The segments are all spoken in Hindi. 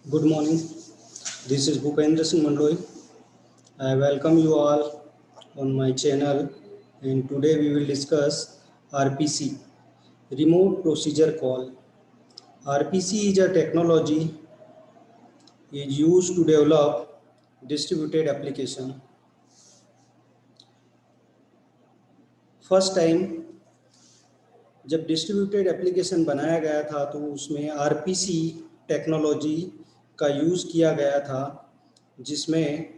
Good morning. This is Bhupendra Singh Mandoi. I welcome you all on my channel, and today we will discuss RPC, Remote Procedure Call. RPC is a technology is used to develop distributed application. First time जब डिस्ट्रीब्यूटेड एप्लीकेशन बनाया गया था तो उसमें आरपीसी टेक्नोलॉजी का यूज़ किया गया था, जिसमें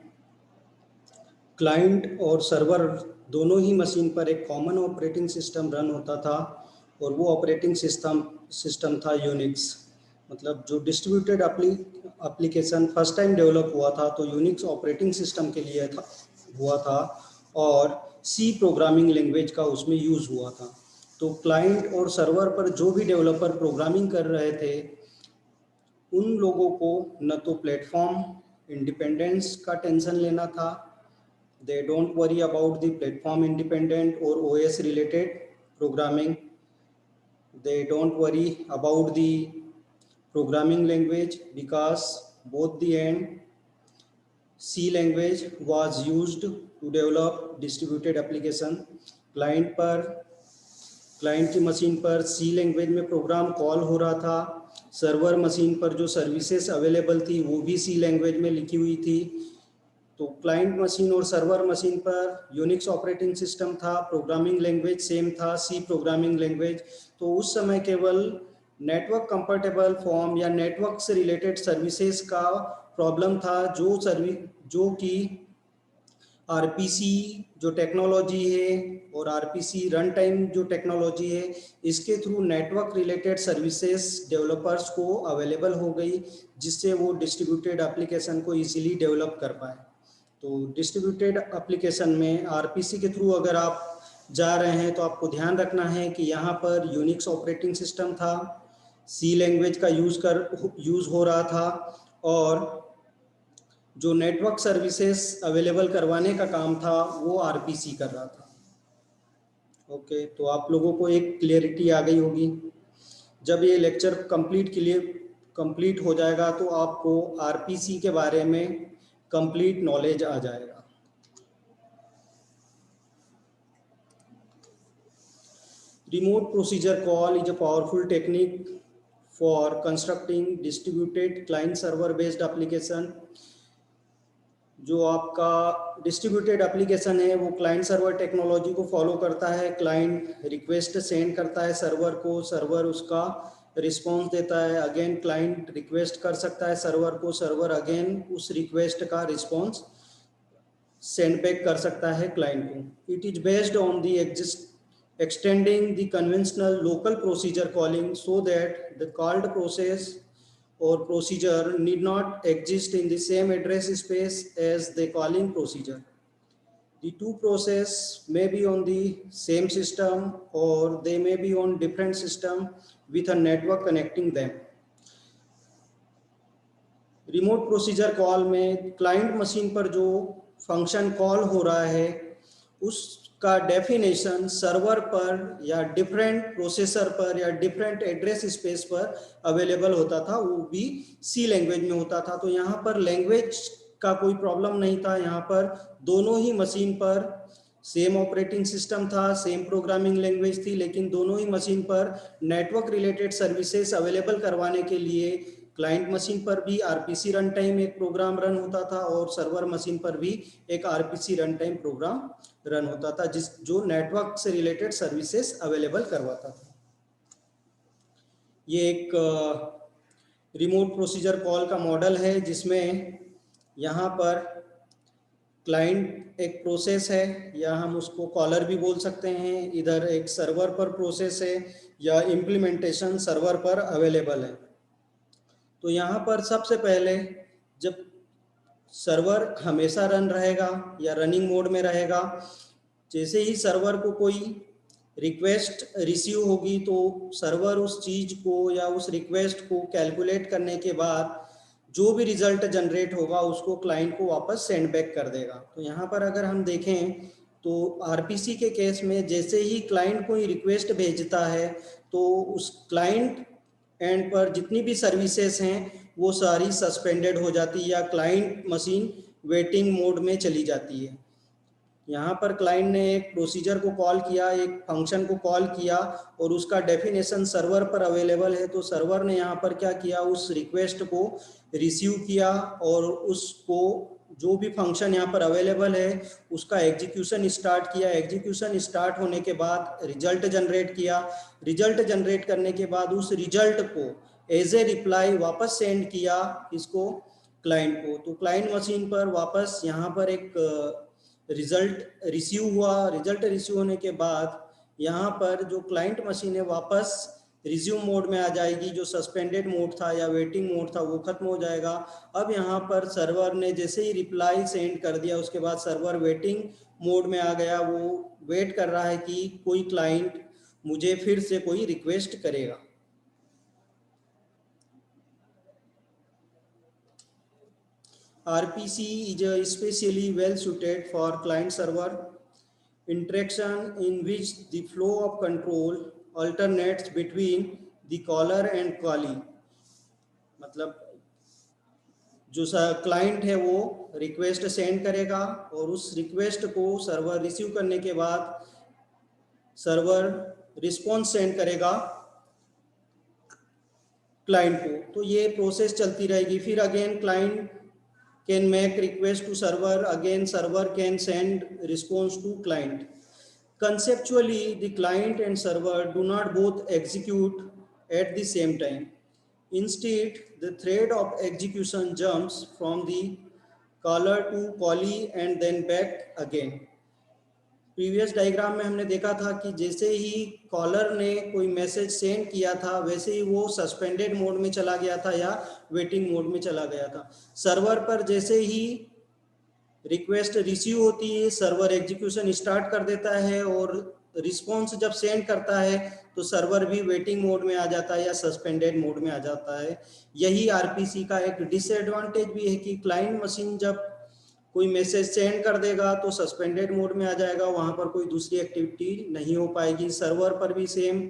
क्लाइंट और सर्वर दोनों ही मशीन पर एक कॉमन ऑपरेटिंग सिस्टम रन होता था और वो ऑपरेटिंग सिस्टम था यूनिक्स। मतलब जो distributed application first time develop हुआ था तो यूनिक्स ऑपरेटिंग सिस्टम के लिए हुआ था और सी प्रोग्रामिंग लैंग्वेज का उसमें यूज़ हुआ था। तो क्लाइंट और सर्वर पर जो भी डेवलपर प्रोग्रामिंग कर रहे थे उन लोगों को न तो प्लेटफॉर्म इंडिपेंडेंस का टेंशन लेना था, they don't worry about the platform independent or OS related programming, they don't worry about the programming language because both the end C language was used to develop distributed application। Client की मशीन पर सी लैंग्वेज में प्रोग्राम कॉल हो रहा था, सर्वर मशीन पर जो सर्विसेज अवेलेबल थी वो भी सी लैंग्वेज में लिखी हुई थी। तो क्लाइंट मशीन और सर्वर मशीन पर यूनिक्स ऑपरेटिंग सिस्टम था, प्रोग्रामिंग लैंग्वेज सेम था, सी प्रोग्रामिंग लैंग्वेज। तो उस समय केवल नेटवर्क कंफर्टेबल फॉर्म या नेटवर्क से रिलेटेड सर्विसेज का प्रॉब्लम था, जो कि आरपीसी जो टेक्नोलॉजी है और आरपीसी रन टाइम जो टेक्नोलॉजी है इसके through network related services developers को अवेलेबल हो गई, जिससे वो डिस्ट्रीब्यूटेड एप्लीकेशन को इजीली डेवलप कर पाए। तो डिस्ट्रीब्यूटेड एप्लीकेशन में आरपीसी के थ्रू अगर आप जा रहे हैं तो आपको ध्यान रखना है कि यहाँ पर यूनिक्स ऑपरेटिंग सिस्टम था, सी लैंग्वेज का यूज़ हो रहा था और जो नेटवर्क सर्विसेज अवेलेबल करवाने का काम था वो आरपीसी कर रहा था। ओके, तो आप लोगों को एक क्लियरिटी आ गई होगी। जब ये लेक्चर कंप्लीट हो जाएगा तो आपको आरपीसी के बारे में कंप्लीट नॉलेज आ जाएगा। Remote procedure call is a powerful technique for constructing distributed client server based application. जो आपका डिस्ट्रीब्यूटेड एप्लीकेशन है वो क्लाइंट सर्वर टेक्नोलॉजी को फॉलो करता है। क्लाइंट रिक्वेस्ट सेंड करता है सर्वर को, सर्वर उसका रिस्पॉन्स देता है, अगेन क्लाइंट रिक्वेस्ट कर सकता है सर्वर को, सर्वर अगेन उस रिक्वेस्ट का रिस्पॉन्स सेंड बैक कर सकता है क्लाइंट को। It is based on the extending the conventional local procedure calling so that the called process or procedure need not exist in the same address space as the calling procedure. The two processes may be on the same system or they may be on different system with a network connecting them. Remote procedure call में क्लाइंट मशीन पर जो फंक्शन कॉल हो रहा है उसका डेफिनेशन सर्वर पर या डिफरेंट प्रोसेसर पर या डिफरेंट एड्रेस स्पेस पर अवेलेबल होता था, वो भी सी लैंग्वेज में होता था। तो यहाँ पर लैंग्वेज का कोई प्रॉब्लम नहीं था, यहाँ पर दोनों ही मशीन पर सेम ऑपरेटिंग सिस्टम था, सेम प्रोग्रामिंग लैंग्वेज थी, लेकिन दोनों ही मशीन पर नेटवर्क रिलेटेड सर्विसेज अवेलेबल करवाने के लिए क्लाइंट मशीन पर भी आरपीसी रन टाइम एक प्रोग्राम रन होता था और सर्वर मशीन पर भी एक RPC run time program run होता था जो नेटवर्क से रिलेटेड सर्विसेज अवेलेबल करवाता था। ये एक रिमोट प्रोसीजर कॉल का मॉडल है जिसमें यहाँ पर क्लाइंट एक प्रोसेस है या हम उसको कॉलर भी बोल सकते हैं, इधर एक सर्वर पर प्रोसेस है या इम्प्लीमेंटेशन सर्वर पर अवेलेबल है। तो यहाँ पर सबसे पहले जब सर्वर हमेशा रन रहेगा या रनिंग मोड में रहेगा, जैसे ही सर्वर को कोई रिक्वेस्ट रिसीव होगी तो सर्वर उस चीज़ को या उस रिक्वेस्ट को कैलकुलेट करने के बाद जो भी रिजल्ट जनरेट होगा उसको क्लाइंट को वापस सेंड बैक कर देगा। तो यहाँ पर अगर हम देखें तो आरपीसी के केस में जैसे ही क्लाइंट कोई रिक्वेस्ट भेजता है तो उस क्लाइंट एंड पर जितनी भी सर्विसेज हैं वो सारी सस्पेंडेड हो जाती है या क्लाइंट मशीन वेटिंग मोड में चली जाती है। यहाँ पर क्लाइंट ने एक प्रोसीजर को कॉल किया, एक फंक्शन को कॉल किया और उसका डेफिनेशन सर्वर पर अवेलेबल है, तो सर्वर ने यहाँ पर क्या किया, उस रिक्वेस्ट को रिसीव किया और उसको जो भी फंक्शन यहाँ पर अवेलेबल है उसका एग्जीक्यूशन स्टार्ट किया। एग्जीक्यूशन स्टार्ट होने के बाद रिजल्ट जनरेट किया। रिजल्ट जनरेट करने के बाद उस रिजल्ट को एज ए रिप्लाई वापस सेंड किया इसको, क्लाइंट को। तो क्लाइंट मशीन पर वापस यहाँ पर एक रिजल्ट रिसीव हुआ। रिजल्ट रिसीव होने के बाद यहाँ पर जो क्लाइंट मशीन है वापस रिज्यूम मोड में आ जाएगी। जो सस्पेंडेड मोड था या वेटिंग मोड था वो खत्म हो जाएगा। अब यहाँ पर सर्वर ने जैसे ही रिप्लाई सेंड कर दिया उसके बाद सर्वर वेटिंग मोड में आ गया। वो वेट कर रहा है कि कोई क्लाइंट मुझे फिर से कोई रिक्वेस्ट करेगा। RPC is especially well suited for client-server interaction in which the flow of control alternates between the caller and callee। मतलब जो क्लाइंट है वो रिक्वेस्ट सेंड करेगा और उस रिक्वेस्ट को सर्वर रिसीव करने के बाद सर्वर रिस्पॉन्स सेंड करेगा क्लाइंट को। तो ये प्रोसेस चलती रहेगी। फिर again client can make request to server, again server can send response to client। Conceptually, the client and server do not both execute at the same time. Instead, the thread of execution jumps from the caller to callee and then back again। Previous diagram में हमने देखा था कि जैसे ही कॉलर ने कोई मैसेज सेंड किया था वैसे ही वो सस्पेंडेड मोड में चला गया था या वेटिंग मोड में चला गया था। सर्वर पर जैसे ही रिक्वेस्ट रिसीव होती है सर्वर एग्जीक्यूशन स्टार्ट कर देता है और रिस्पॉन्स जब सेंड करता है तो सर्वर भी वेटिंग मोड में आ जाता है या सस्पेंडेड मोड में आ जाता है। यही आरपीसी का एक डिसएडवांटेज भी है कि क्लाइंट मशीन जब कोई मैसेज सेंड कर देगा तो सस्पेंडेड मोड में आ जाएगा, वहां पर कोई दूसरी एक्टिविटी नहीं हो पाएगी। सर्वर पर भी सेम,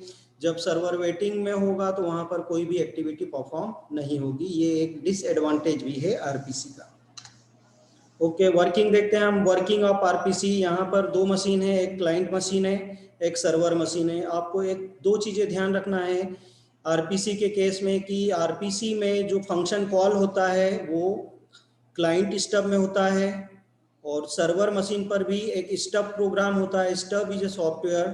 जब सर्वर वेटिंग में होगा तो वहां पर कोई भी एक्टिविटी परफॉर्म नहीं होगी। ये एक डिसएडवांटेज भी है आरपीसी का। ओके, वर्किंग देखते हैं हम। वर्किंग ऑफ आरपीसी, यहाँ पर दो मशीन है, एक क्लाइंट मशीन है एक सर्वर मशीन है। आपको एक दो चीजें ध्यान रखना है आरपीसी के केस में कि आरपीसी में जो फंक्शन कॉल होता है वो क्लाइंट स्टब में होता है और सर्वर मशीन पर भी एक स्टब प्रोग्राम होता है। Stub is a software.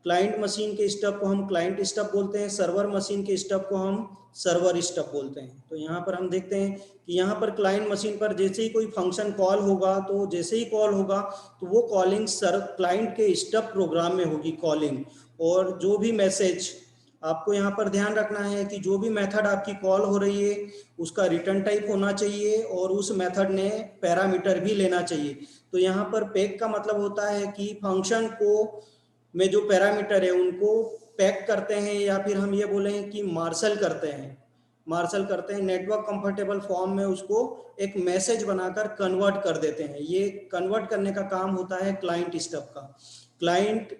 Client machine के स्टब को हम क्लाइंट स्टब बोलते हैं, सर्वर मशीन के स्टब को हम सर्वर स्टब बोलते हैं। तो यहाँ पर हम देखते हैं कि यहाँ पर क्लाइंट मशीन पर जैसे ही कोई फंक्शन कॉल होगा तो जैसे ही कॉल होगा तो वो कॉलिंग क्लाइंट के स्टब प्रोग्राम में होगी कॉलिंग। और जो भी मैसेज, आपको यहाँ पर ध्यान रखना है कि जो भी मेथड आपकी कॉल हो रही है उसका रिटर्न टाइप होना चाहिए और उस मेथड ने पैरामीटर भी लेना चाहिए। तो यहाँ पर पैक का मतलब होता है कि फंक्शन को में जो पैरामीटर है उनको पैक करते हैं या फिर हम ये बोलें कि मार्शल करते हैं। मार्शल करते हैं नेटवर्क कंफर्टेबल फॉर्म में उसको एक मैसेज बनाकर कन्वर्ट कर देते हैं। ये कन्वर्ट करने का काम होता है क्लाइंट स्टब का। क्लाइंट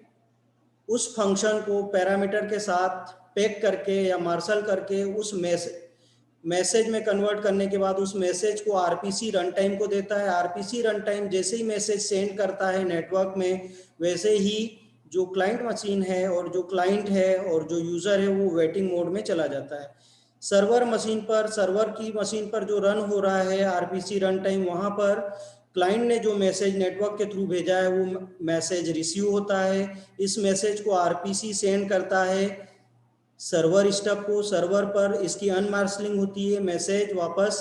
उस फंक्शन को पैरामीटर के साथ पैक करके या मार्शल करके उस मैसेज में कन्वर्ट करने के बाद उस मैसेज को आरपीसी रन टाइम को देता है। आरपीसी रन टाइम जैसे ही मैसेज सेंड करता है नेटवर्क में वैसे ही जो क्लाइंट मशीन है और जो क्लाइंट है और जो यूजर है वो वेटिंग मोड में चला जाता है। सर्वर मशीन पर, सर्वर की मशीन पर जो रन हो रहा है आरपीसी रन टाइम, वहां पर क्लाइंट ने जो मैसेज नेटवर्क के थ्रू भेजा है वो मैसेज रिसीव होता है। इस मैसेज को आरपीसी सेंड करता है सर्वर स्टब को। सर्वर पर इसकी अनमार्शलिंग होती है, मैसेज वापस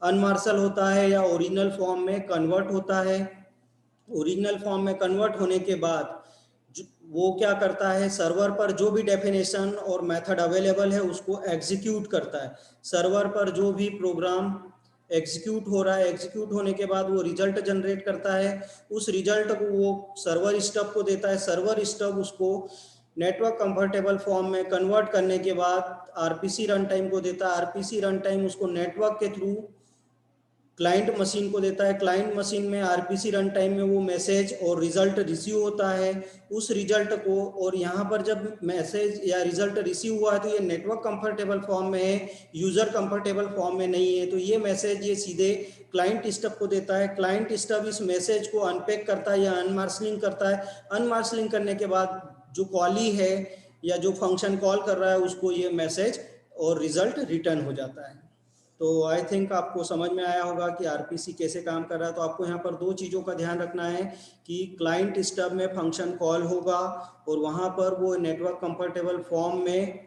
अनमार्शल होता है या ओरिजिनल फॉर्म में कन्वर्ट होता है। ओरिजिनल फॉर्म में कन्वर्ट होने के बाद वो क्या करता है, सर्वर पर जो भी डेफिनेशन और मेथड अवेलेबल है उसको एग्जीक्यूट करता है। सर्वर पर जो भी प्रोग्राम एग्जीक्यूट हो रहा है, एग्जीक्यूट होने के बाद वो रिजल्ट जनरेट करता है। उस रिजल्ट को वो सर्वर स्टब को देता है। सर्वर स्टब उसको नेटवर्क कंफर्टेबल फॉर्म में कन्वर्ट करने के बाद आरपीसी रन टाइम को देता है। आरपीसी रन टाइम उसको नेटवर्क के थ्रू क्लाइंट मशीन को देता है। क्लाइंट मशीन में आरपीसी रन टाइम में वो मैसेज और रिजल्ट रिसीव होता है। उस रिजल्ट को, और यहाँ पर जब मैसेज या रिजल्ट रिसीव हुआ है तो ये नेटवर्क कंफर्टेबल फॉर्म में है, यूजर कंफर्टेबल फॉर्म में नहीं है। तो ये मैसेज ये सीधे क्लाइंट स्टब को देता है। क्लाइंट स्टब इस मैसेज को अनपैक करता है या अनमार्सलिंग करता है। अनमार्सलिंग करने के बाद जो कॉली है या जो फंक्शन कॉल कर रहा है उसको ये मैसेज और रिजल्ट रिटर्न हो जाता है। तो आई थिंक आपको समझ में आया होगा कि आरपीसी कैसे काम कर रहा है। तो आपको यहाँ पर दो चीज़ों का ध्यान रखना है कि क्लाइंट स्टब में फंक्शन कॉल होगा और वहाँ पर वो नेटवर्क कंफर्टेबल फॉर्म में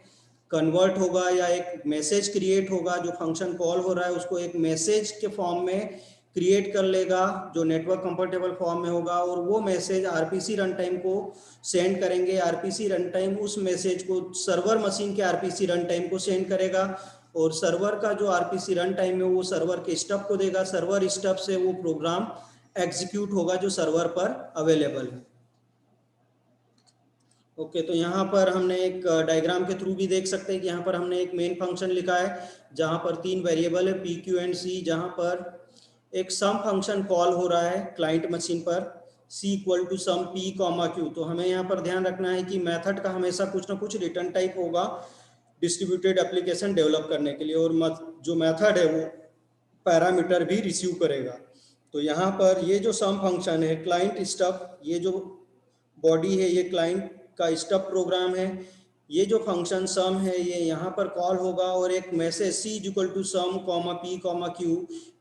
कन्वर्ट होगा या एक मैसेज क्रिएट होगा। जो फंक्शन कॉल हो रहा है उसको एक मैसेज के फॉर्म में क्रिएट कर लेगा जो नेटवर्क कंफर्टेबल फॉर्म में होगा, और वो मैसेज आरपीसी रन टाइम को सेंड करेंगे। आरपीसी रन टाइम उस मैसेज को सर्वर मशीन के आरपीसी रन टाइम को सेंड करेगा, और सर्वर का जो आरपीसी रन टाइम है वो सर्वर के स्टब को देगा। सर्वर स्टब से वो प्रोग्राम एग्जीक्यूट होगा जो सर्वर पर अवेलेबल है। ओके, तो यहाँ पर हमने एक डायग्राम के थ्रू भी देख सकते हैं कि यहाँ पर हमने एक मेन फंक्शन लिखा है जहाँ पर तीन वेरिएबल है पी क्यू एंड सी, जहाँ पर एक सम फंक्शन कॉल हो रहा है क्लाइंट मशीन पर, C equal to sum P comma Q. तो हमें यहाँ पर ध्यान रखना है कि मेथड का हमेशा कुछ ना कुछ रिटर्न टाइप होगा डिस्ट्रीब्यूटेड एप्लीकेशन डेवलप करने के लिए, और जो मेथड है वो पैरामीटर भी रिसीव करेगा। तो यहाँ पर ये जो सम फंक्शन है क्लाइंट स्टब, ये जो बॉडी है ये क्लाइंट का स्टब प्रोग्राम है। ये जो फंक्शन सम है ये यहाँ पर कॉल होगा और एक message C equal to sum comma P comma Q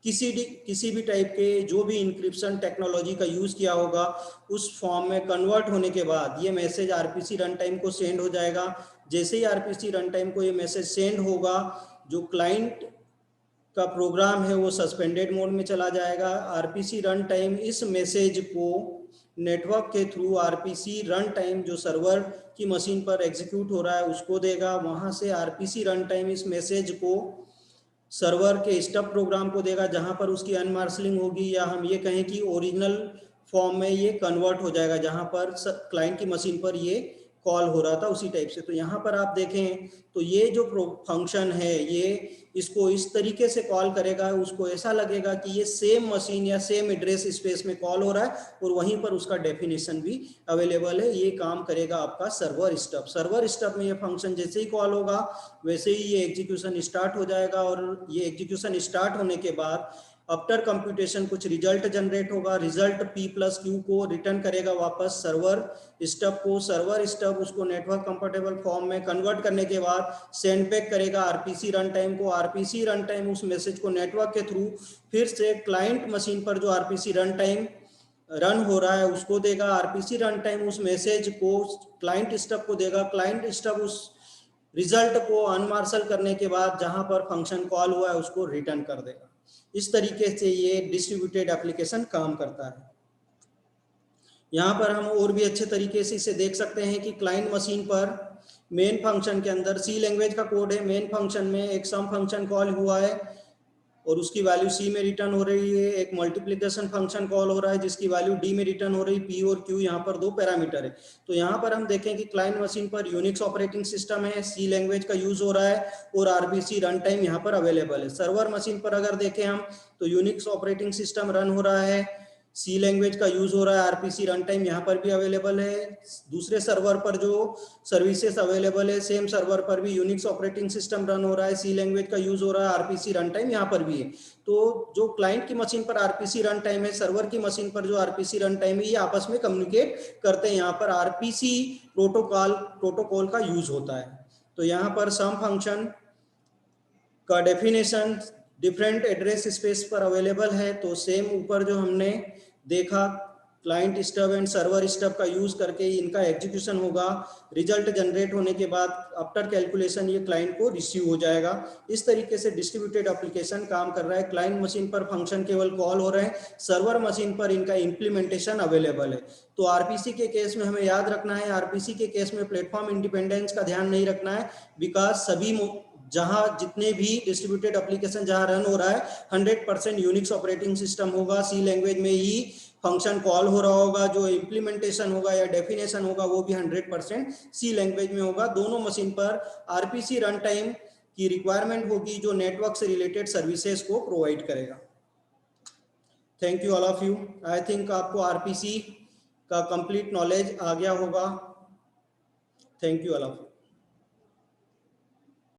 किसी भी टाइप के जो भी इंक्रिप्शन टेक्नोलॉजी का यूज़ किया होगा उस फॉर्म में कन्वर्ट होने के बाद ये मैसेज आरपीसी रन टाइम को सेंड हो जाएगा। जैसे ही आरपीसी रन टाइम को ये मैसेज सेंड होगा, जो क्लाइंट का प्रोग्राम है वो सस्पेंडेड मोड में चला जाएगा। आरपीसी रन टाइम इस मैसेज को नेटवर्क के थ्रू आरपीसी रन टाइम जो सर्वर की मशीन पर एग्जीक्यूट हो रहा है उसको देगा। वहाँ से आरपीसी रन टाइम इस मैसेज को सर्वर के स्टब प्रोग्राम को देगा जहाँ पर उसकी अनमार्सलिंग होगी, या हम ये कहें कि ओरिजिनल फॉर्म में ये कन्वर्ट हो जाएगा जहाँ पर क्लाइंट की मशीन पर ये कॉल हो रहा था उसी टाइप से। तो यहाँ पर आप देखें तो ये जो फंक्शन है ये इसको इस तरीके से कॉल करेगा, उसको ऐसा लगेगा कि ये सेम मशीन या सेम एड्रेस स्पेस में कॉल हो रहा है और वहीं पर उसका डेफिनेशन भी अवेलेबल है। ये काम करेगा आपका सर्वर स्टब। सर्वर स्टब में ये फंक्शन जैसे ही कॉल होगा वैसे ही ये एग्जीक्यूशन स्टार्ट हो जाएगा, और ये एग्जीक्यूशन स्टार्ट होने के बाद आफ्टर कंप्यूटेशन कुछ रिजल्ट जनरेट होगा। रिजल्ट पी प्लस क्यू को रिटर्न करेगा वापस सर्वर स्टब को। सर्वर स्टब उसको नेटवर्क कंफर्टेबल फॉर्म में कन्वर्ट करने के बाद सेंड बैक करेगा आरपीसी रन टाइम को। आरपीसी रन टाइम उस मैसेज को नेटवर्क के थ्रू फिर से क्लाइंट मशीन पर जो आरपीसी रन टाइम रन हो रहा है उसको देगा। आरपीसी रन टाइम उस मैसेज को क्लाइंट स्टब को देगा। क्लाइंट स्टब उस रिजल्ट को अनमार्शल करने के बाद जहां पर फंक्शन कॉल हुआ है उसको रिटर्न कर देगा। इस तरीके से ये डिस्ट्रीब्यूटेड एप्लीकेशन काम करता है। यहाँ पर हम और भी अच्छे तरीके से इसे देख सकते हैं कि क्लाइंट मशीन पर मेन फंक्शन के अंदर सी लैंग्वेज का कोड है। मेन फंक्शन में एक सम फंक्शन कॉल हुआ है और उसकी वैल्यू सी में रिटर्न हो रही है। एक मल्टीप्लिकेशन फंक्शन कॉल हो रहा है जिसकी वैल्यू डी में रिटर्न हो रही है। पी और क्यू यहाँ पर दो पैरामीटर है। तो यहाँ पर हम देखें कि क्लाइंट मशीन पर यूनिक्स ऑपरेटिंग सिस्टम है, सी लैंग्वेज का यूज हो रहा है और आरपीसी रन टाइम यहाँ पर अवेलेबल है। सर्वर मशीन पर अगर देखें हम तो यूनिक्स ऑपरेटिंग सिस्टम रन हो रहा है, सी लैंग्वेज का यूज हो रहा है, आरपीसी रन टाइम यहाँ पर भी अवेलेबल है। दूसरे सर्वर पर जो सर्विसेज अवेलेबल है सेम सर्वर पर भी यूनिक्स ऑपरेटिंग सिस्टम रन हो रहा है, सी लैंग्वेज का यूज हो रहा है, आरपीसी रन टाइम यहाँ पर भी है। तो जो क्लाइंट की मशीन पर आरपीसी रन टाइम है, सर्वर की मशीन पर जो आरपीसी रन टाइम है, ये आपस में कम्युनिकेट करते हैं। यहाँ पर आरपीसी प्रोटोकॉल का यूज होता है। तो यहाँ पर सम फंक्शन का डेफिनेशन डिफरेंट एड्रेस स्पेस पर अवेलेबल है। तो सेम ऊपर जो हमने देखा client stub and server stub का यूज करके इनका एग्जीक्यूशन होगा। रिजल्ट जनरेट होने के बाद आफ्टर कैलकुलेशन ये क्लाइंट को रिसीव हो जाएगा। इस तरीके से डिस्ट्रीब्यूटेड एप्लीकेशन काम कर रहा है। क्लाइंट मशीन पर फंक्शन केवल कॉल हो रहे हैं, सर्वर मशीन पर इनका इम्प्लीमेंटेशन अवेलेबल है। तो आरपीसी के केस में हमें याद रखना है, आरपीसी के केस में प्लेटफॉर्म इंडिपेंडेंस का ध्यान नहीं रखना है, बिकॉज सभी जहां जितने भी डिस्ट्रीब्यूटेड एप्लीकेशन जहां रन हो रहा है 100% यूनिक्स ऑपरेटिंग सिस्टम होगा। सी लैंग्वेज में ही फंक्शन कॉल हो रहा होगा, जो इम्प्लीमेंटेशन होगा या डेफिनेशन होगा वो भी 100% सी लैंग्वेज में होगा। दोनों मशीन पर आरपीसी रन टाइम की रिक्वायरमेंट होगी जो नेटवर्क से रिलेटेड सर्विसेज को प्रोवाइड करेगा। Thank you all of you. I think आपको आरपीसी का कंप्लीट नॉलेज आ गया होगा। Thank you all of you.